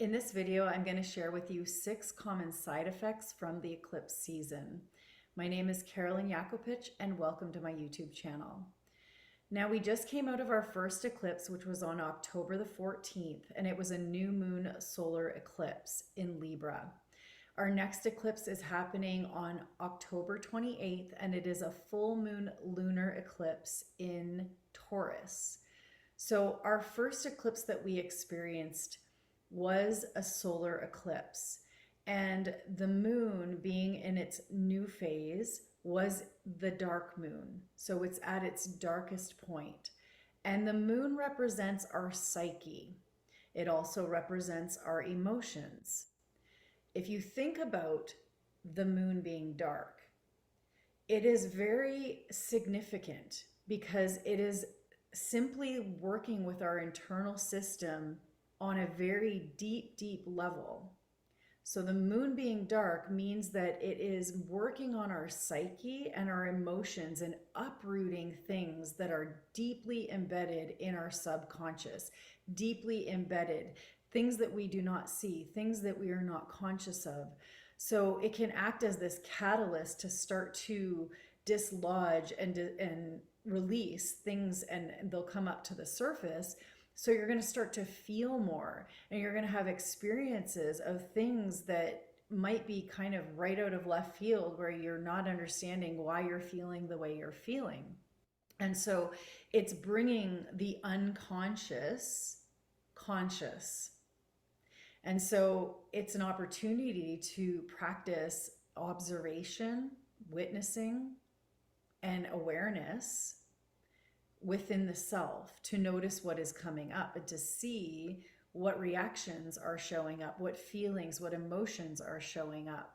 In this video, I'm going to share with you 6 common side effects from the eclipse season. My name is Carolyn Yakopich, and welcome to my YouTube channel. Now, we just came out of our first eclipse, which was on October the 14th, and it was a new moon solar eclipse in Libra. Our next eclipse is happening on October 28th, and it is a full moon lunar eclipse in Taurus. So our first eclipse that we experienced was a solar eclipse, and the moon, being in its new phase, was the dark moon. So it's at its darkest point. And the moon represents our psyche. It also represents our emotions. If you think about the moon being dark, it is very significant because it is simply working with our internal system on a very deep level. So the moon being dark means that it is working on our psyche and our emotions and uprooting things that are deeply embedded in our subconscious, deeply embedded, things that we do not see, things that we are not conscious of. So it can act as this catalyst to start to dislodge and release things, and they'll come up to the surface. So you're going to start to feel more, and you're going to have experiences of things that might be kind of right out of left field, where you're not understanding why you're feeling the way you're feeling. And so it's bringing the unconscious conscious. And so it's an opportunity to practice observation, witnessing, and awareness within the self, to notice what is coming up and to see what reactions are showing up, what feelings, what emotions are showing up.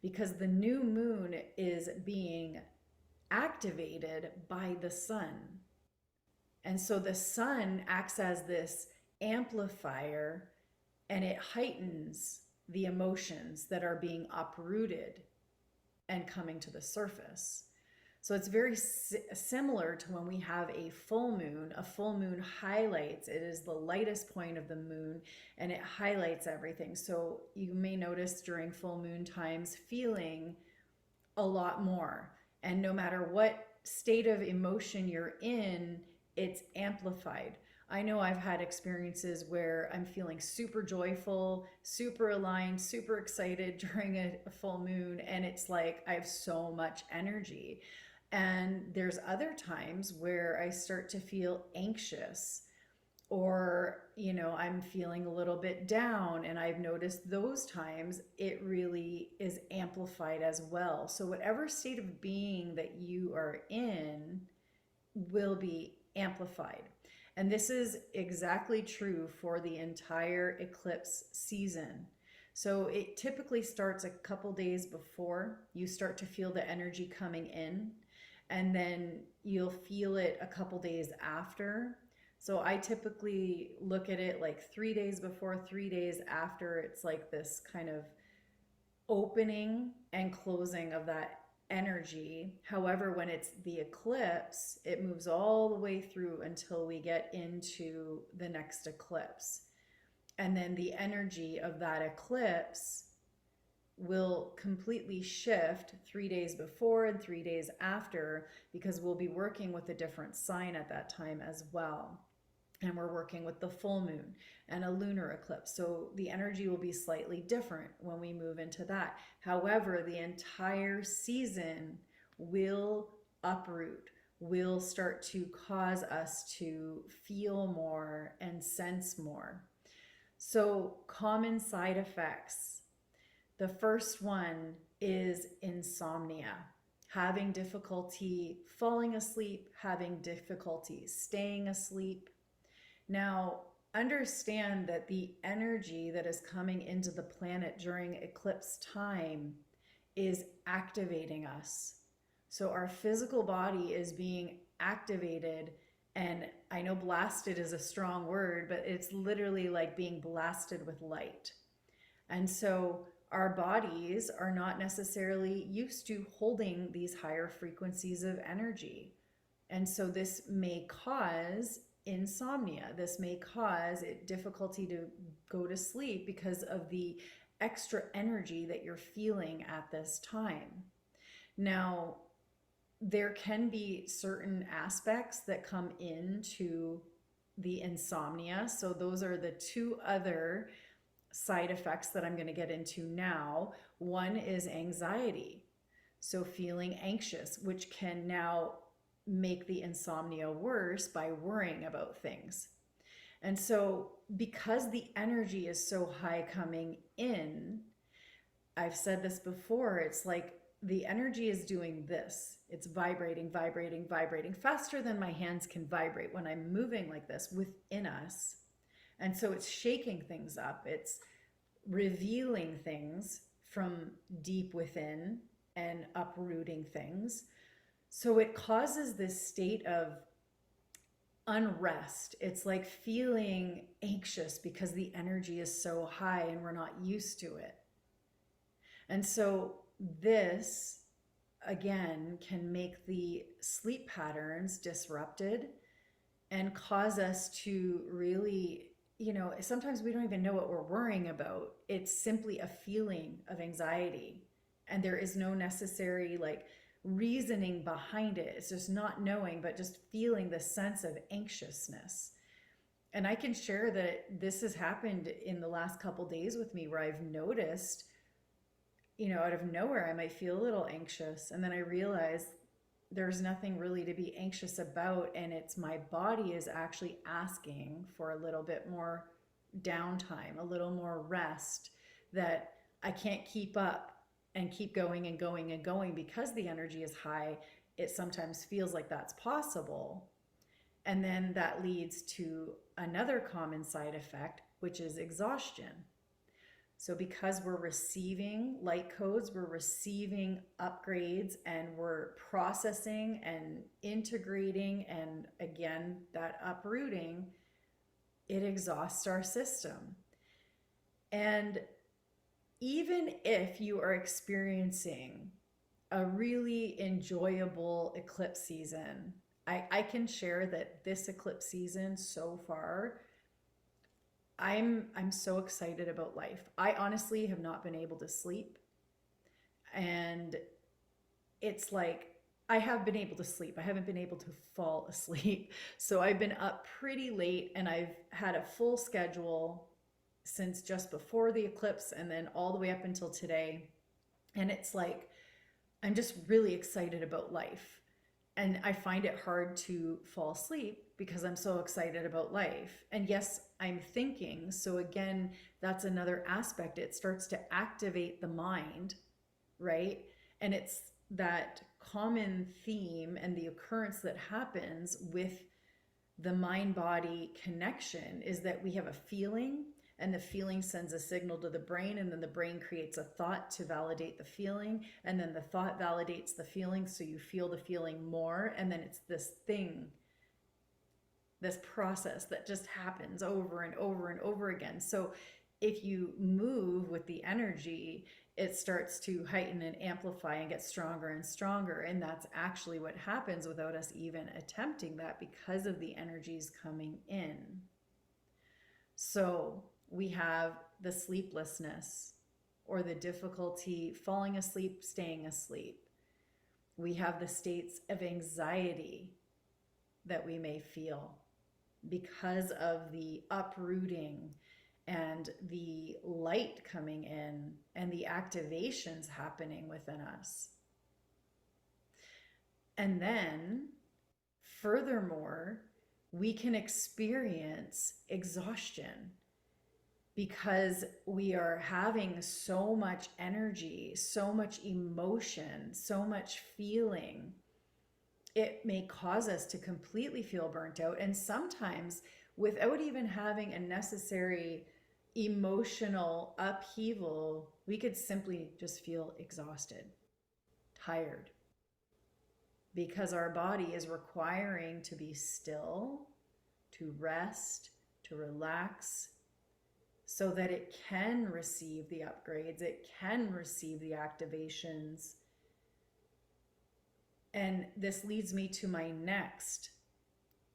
Because the new moon is being activated by the sun. And so the sun acts as this amplifier, and it heightens the emotions that are being uprooted and coming to the surface. So it's very similar to when we have a full moon. A full moon highlights, it is the lightest point of the moon, and it highlights everything. So you may notice during full moon times feeling a lot more. And no matter what state of emotion you're in, it's amplified. I know I've had experiences where I'm feeling super joyful, super aligned, super excited during a full moon, and it's like I have so much energy. And there's other times where I start to feel anxious, or, I'm feeling a little bit down, and I've noticed those times it really is amplified as well. So whatever state of being that you are in will be amplified. And this is exactly true for the entire eclipse season. So it typically starts a couple days before you start to feel the energy coming in, and then you'll feel it a couple days after. So I typically look at it like 3 days before, 3 days after. It's like this kind of opening and closing of that energy. However, when it's the eclipse, it moves all the way through until we get into the next eclipse. And then the energy of that eclipse will completely shift 3 days before and 3 days after, because we'll be working with a different sign at that time as well. And we're working with the full moon and a lunar eclipse. So the energy will be slightly different when we move into that. However, the entire season will uproot, will start to cause us to feel more and sense more. So common side effects. The first one is insomnia, having difficulty falling asleep, having difficulty staying asleep. Now, understand that the energy that is coming into the planet during eclipse time is activating us. So our physical body is being activated, and I know blasted is a strong word, but it's literally like being blasted with light. And so our bodies are not necessarily used to holding these higher frequencies of energy. And so this may cause insomnia. This may cause it difficulty to go to sleep because of the extra energy that you're feeling at this time. Now, there can be certain aspects that come into the insomnia. So those are the two other side effects that I'm going to get into now. One is anxiety. So feeling anxious, which can now make the insomnia worse by worrying about things. And so because the energy is so high coming in, I've said this before, it's like the energy is doing this. It's vibrating, vibrating, vibrating faster than my hands can vibrate when I'm moving like this within us. And so it's shaking things up. It's revealing things from deep within and uprooting things. So it causes this state of unrest. It's like feeling anxious because the energy is so high and we're not used to it. And so this, again, can make the sleep patterns disrupted and cause us to really, sometimes we don't even know what we're worrying about. It's simply a feeling of anxiety. And there is no necessary reasoning behind it. It's just not knowing, but just feeling the sense of anxiousness. And I can share that this has happened in the last couple days with me, where I've noticed, out of nowhere, I might feel a little anxious. And then I realize there's nothing really to be anxious about. And it's my body is actually asking for a little bit more downtime, a little more rest, that I can't keep up and keep going and going and going because the energy is high. It sometimes feels like that's possible. And then that leads to another common side effect, which is exhaustion. So because we're receiving light codes, we're receiving upgrades, and we're processing and integrating, and again, that uprooting, it exhausts our system. And even if you are experiencing a really enjoyable eclipse season, I can share that this eclipse season so far, I'm so excited about life. I honestly have not been able to sleep. And it's like, I have been able to sleep. I haven't been able to fall asleep. So I've been up pretty late, and I've had a full schedule since just before the eclipse and then all the way up until today. And it's like, I'm just really excited about life. And I find it hard to fall asleep because I'm so excited about life. And yes, I'm thinking. So again, that's another aspect. It starts to activate the mind, right? And it's that common theme and the occurrence that happens with the mind-body connection is that we have a feeling, and the feeling sends a signal to the brain, and then the brain creates a thought to validate the feeling, and then the thought validates the feeling, so you feel the feeling more, and then it's this thing, this process that just happens over and over and over again. So if you move with the energy, it starts to heighten and amplify and get stronger and stronger, and that's actually what happens without us even attempting that, because of the energies coming in. So we have the sleeplessness, or the difficulty falling asleep, staying asleep. We have the states of anxiety that we may feel because of the uprooting and the light coming in and the activations happening within us. And then, furthermore, we can experience exhaustion because we are having so much energy, so much emotion, so much feeling. It may cause us to completely feel burnt out, and sometimes without even having a necessary emotional upheaval, we could simply just feel exhausted, tired, because our body is requiring to be still, to rest, to relax, so that it can receive the upgrades, it can receive the activations. And this leads me to my next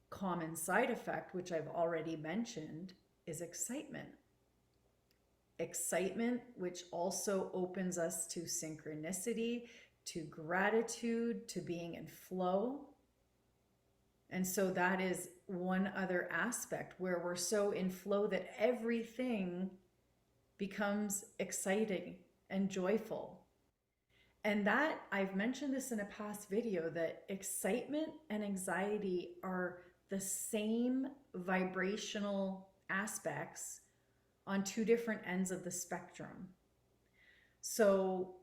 common side effect, which I've already mentioned, is excitement. Excitement, which also opens us to synchronicity, to gratitude, to being in flow. And so that is one other aspect where we're so in flow that everything becomes exciting and joyful. And that, I've mentioned this in a past video, that excitement and anxiety are the same vibrational aspects on two different ends of the spectrum. So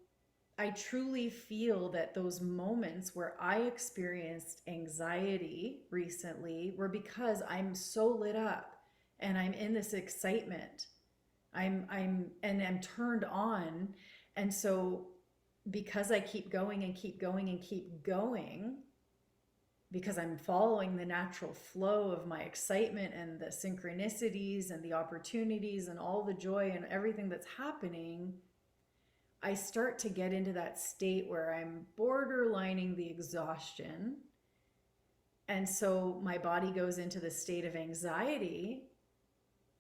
I truly feel that those moments where I experienced anxiety recently were because I'm so lit up and I'm in this excitement. I'm turned on. And so because I keep going and keep going and keep going, because I'm following the natural flow of my excitement and the synchronicities and the opportunities and all the joy and everything that's happening, I start to get into that state where I'm borderlining the exhaustion. And so my body goes into the state of anxiety.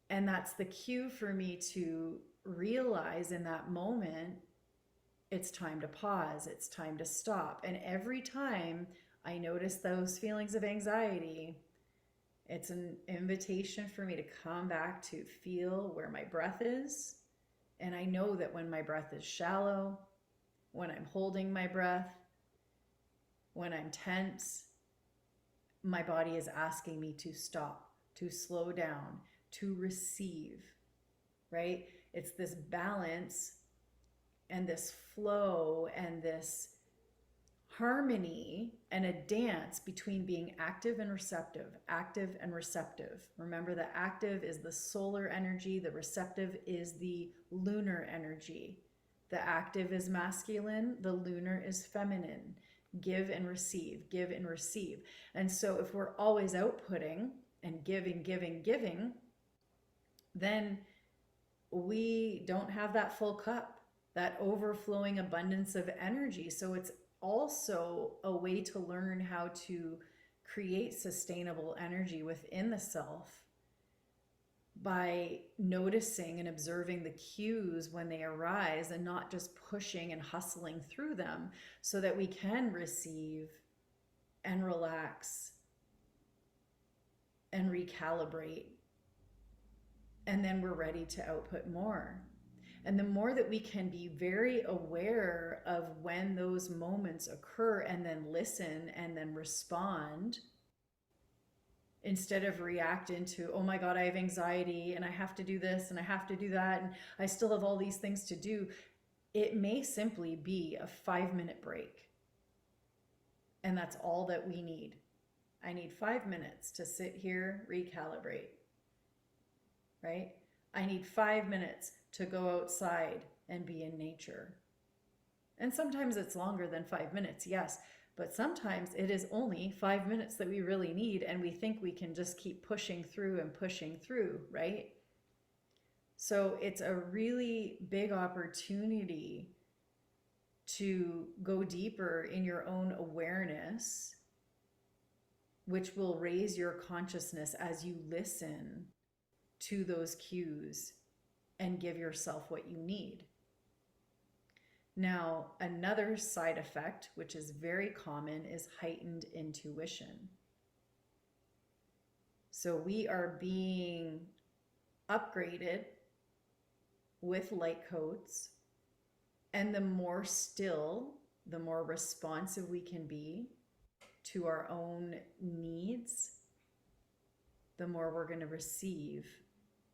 And that's the cue for me to realize in that moment, it's time to pause, it's time to stop. And every time I notice those feelings of anxiety, it's an invitation for me to come back to feel where my breath is. And I know that when my breath is shallow, when I'm holding my breath, when I'm tense, my body is asking me to stop, to slow down, to receive, right? It's this balance and this flow and this harmony and a dance between being active and receptive, active and receptive. Remember, the active is the solar energy, the receptive is the lunar energy. The active is masculine, the lunar is feminine. Give and receive, give and receive. And so if we're always outputting and giving, giving, giving, then we don't have that full cup, that overflowing abundance of energy. So it's also a way to learn how to create sustainable energy within the self by noticing and observing the cues when they arise and not just pushing and hustling through them, so that we can receive and relax and recalibrate. And then we're ready to output more. And the more that we can be very aware of when those moments occur and then listen and then respond, instead of react into, oh my God, I have anxiety and I have to do this and I have to do that and I still have all these things to do, it may simply be a 5-minute break. And that's all that we need. I need 5 minutes to sit here, recalibrate, right? I need 5 minutes to go outside and be in nature. And sometimes it's longer than 5 minutes, yes, but sometimes it is only 5 minutes that we really need, and we think we can just keep pushing through and pushing through, right? So it's a really big opportunity to go deeper in your own awareness, which will raise your consciousness as you listen to those cues and give yourself what you need. Now, another side effect, which is very common, is heightened intuition. So we are being upgraded with light codes, and the more still, the more responsive we can be to our own needs, the more we're going to receive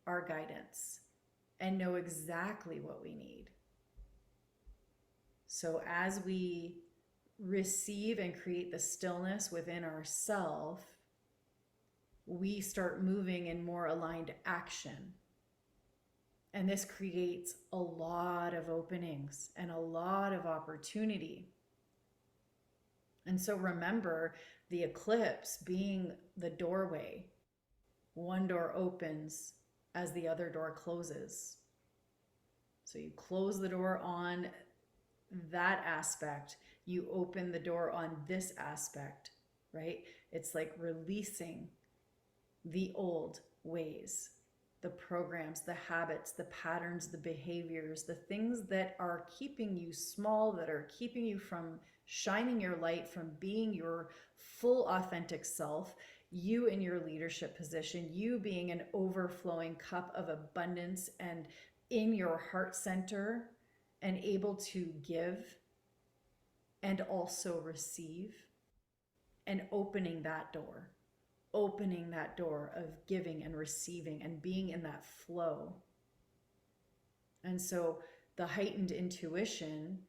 our guidance and know exactly what we need. So as we receive and create the stillness within ourselves, we start moving in more aligned action. And this creates a lot of openings and a lot of opportunity. And so remember the eclipse being the doorway. One door opens as the other door closes. So you close the door on that aspect, you open the door on this aspect, right? It's like releasing the old ways, the programs, the habits, the patterns, the behaviors, the things that are keeping you small, that are keeping you from shining your light, from being your full authentic self, you in your leadership position, you being an overflowing cup of abundance and in your heart center and able to give and also receive, and opening that door of giving and receiving and being in that flow. And so the heightened intuition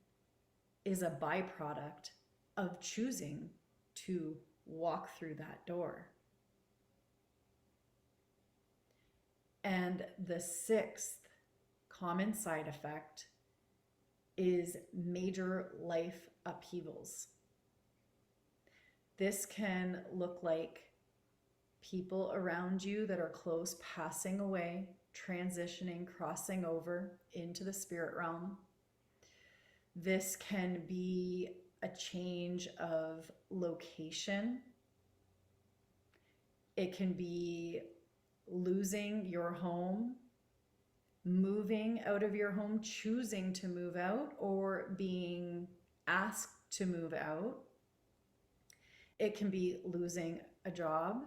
is a byproduct of choosing to walk through that door. And the sixth common side effect is major life upheavals. This can look like people around you that are close passing away, transitioning, crossing over into the spirit realm. This can be a change of location. It can be losing your home, moving out of your home, choosing to move out, or being asked to move out. It can be losing a job,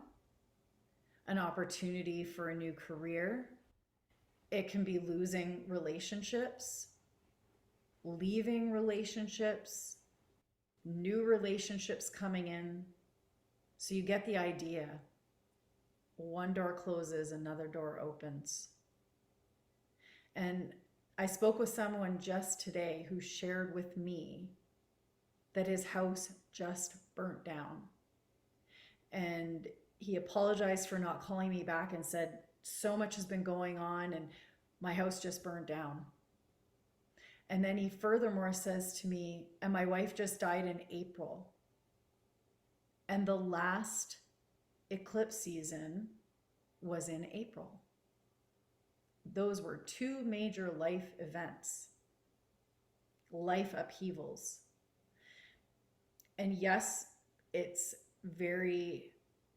an opportunity for a new career. It can be losing relationships, leaving relationships, new relationships coming in. So you get the idea. One door closes, another door opens. And I spoke with someone just today who shared with me that his house just burnt down. And he apologized for not calling me back and said, so much has been going on and my house just burned down. And then he furthermore says to me, and my wife just died in April. And the last eclipse season was in April. Those were two major life events, life upheavals. And yes, it's very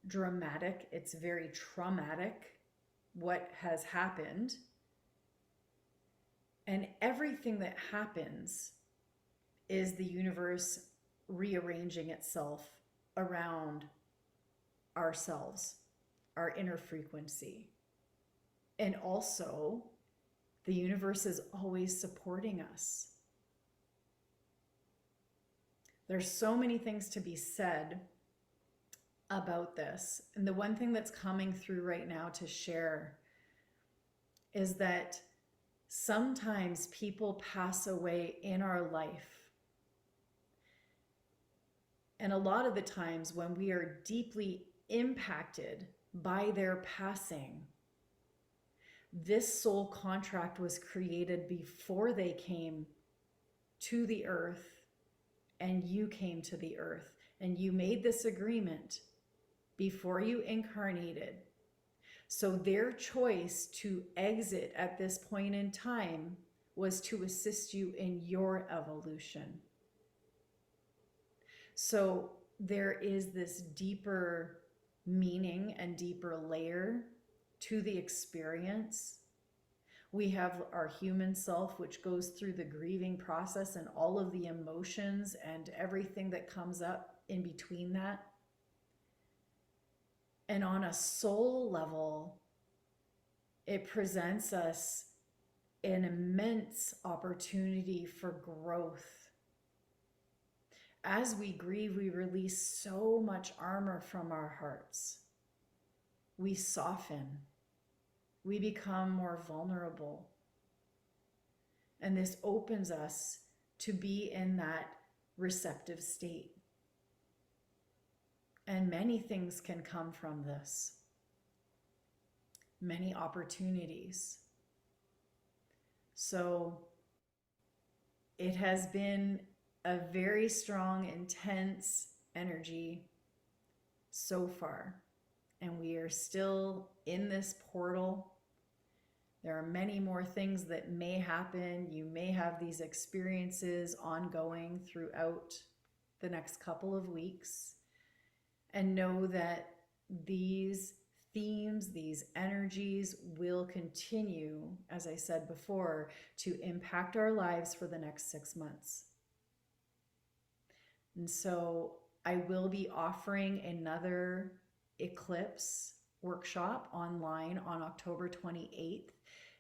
dramatic, it's very traumatic what has happened. And everything that happens is the universe rearranging itself around ourselves, our inner frequency. And also, the universe is always supporting us. There's so many things to be said about this. And the one thing that's coming through right now to share is that sometimes people pass away in our life. And a lot of the times when we are deeply impacted by their passing, this soul contract was created before they came to the earth and you came to the earth. And you made this agreement before you incarnated. So their choice to exit at this point in time was to assist you in your evolution. So there is this deeper meaning and deeper layer to the experience. We have our human self, which goes through the grieving process and all of the emotions and everything that comes up in between that. And on a soul level, it presents us an immense opportunity for growth. As we grieve, we release so much armor from our hearts. We soften. We become more vulnerable. And this opens us to be in that receptive state. And many things can come from this. Many opportunities. So it has been a very strong, intense energy so far. And we are still in this portal. There are many more things that may happen. You may have these experiences ongoing throughout the next couple of weeks. And know that these themes, these energies will continue, as I said before, to impact our lives for the next 6 months. And so I will be offering another eclipse workshop online on October 28th.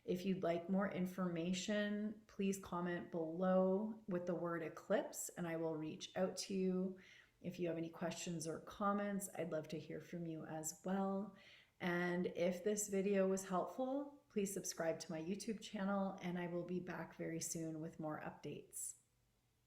If you'd like more information, please comment below with the word eclipse and I will reach out to you. If you have any questions or comments, I'd love to hear from you as well. And if this video was helpful, please subscribe to my YouTube channel and I will be back very soon with more updates.